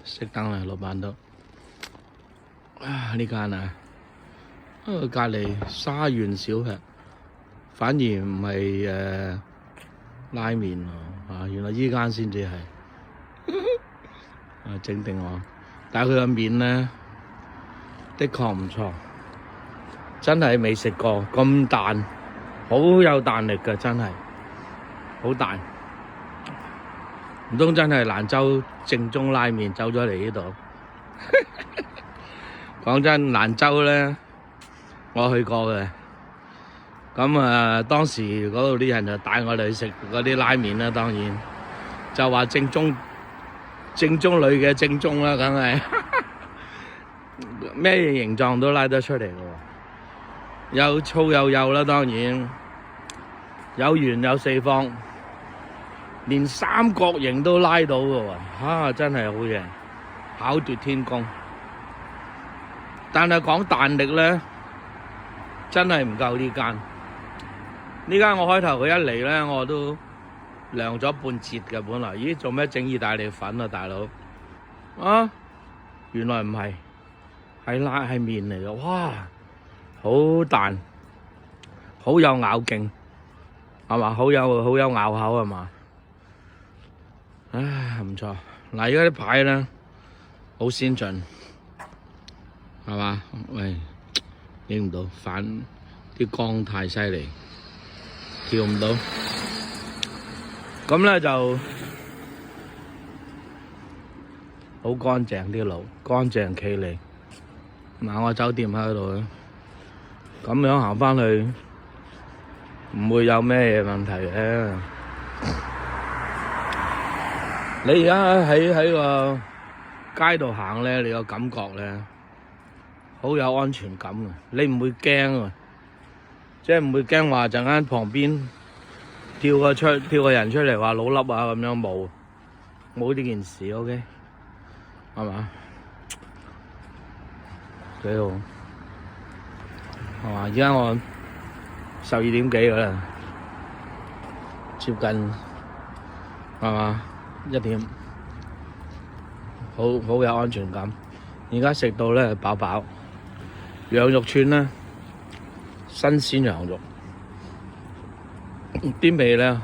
熄燈啦，老闆都呢間啊，隔離沙縣小吃，反而唔係拉麵喎，原來依間先至係整定我，但係佢個麵咧的確唔錯，真係未食過咁彈，好有彈力㗎，真係好彈。唔通真係蘭州正宗拉麵走咗嚟呢度？講真，蘭州咧我去過嘅，咁當時嗰度啲人就帶我哋去食嗰啲拉麵啦，當然就話正宗裏嘅正宗啦，梗係咩形狀都拉得出嚟嘅喎，有粗有幼啦，當然有圓有四方。連三角形都拉到嘅喎，真係好嘢，巧奪天工。但係講彈力咧，真係唔夠呢間。呢間我開頭佢一嚟咧，我都涼咗半截嘅本來。咦，做咩整意大利粉啊，大佬？原來唔係，係麵嚟嘅。哇，好彈，好有咬勁，係嘛？好有咬口係嘛？唔錯。嗱，而家啲牌咧好先進，係嘛？喂，影唔到，反啲光太犀利，跳唔到。咁咧就好乾淨啲路，乾淨企理。嗱，我酒店喺度咧，咁樣行返去唔會有咩問題嘅。你而家喺個街度行咧，你個感覺咧好有安全感嘅，你唔會驚啊，即係唔會驚話陣間旁邊跳個人出嚟話老笠啊咁樣，冇呢件事 ，OK 係嘛？幾好係嘛？而家我12點幾㗎啦，接近係嘛？1點，好有安全感。而家食到咧飽飽，羊肉串咧新鮮羊肉，啲味咧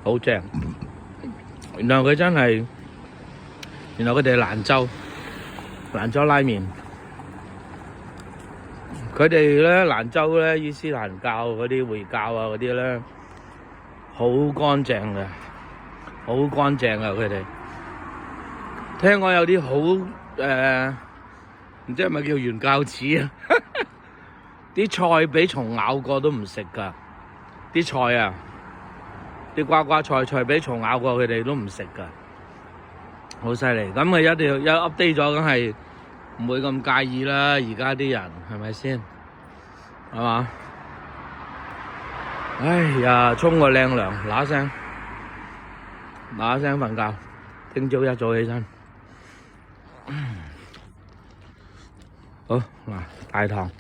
好正。原來佢真係，原來佢哋係蘭州拉麵。佢哋咧蘭州咧伊斯蘭教嗰啲回教啊嗰啲咧好乾淨嘅。好乾淨啊！佢哋聽講有啲好唔知係咪叫原教旨啊？啲菜俾蟲咬過都唔食㗎，啲菜啊，啲瓜瓜菜俾蟲咬過佢哋都唔食㗎，好犀利。咁佢一定要update咗，梗係唔會咁介意啦。而家啲人係咪先？係嘛？哎呀，沖個靚涼，嗱聲瞓覺，聽朝一早起身。好嗱，大堂。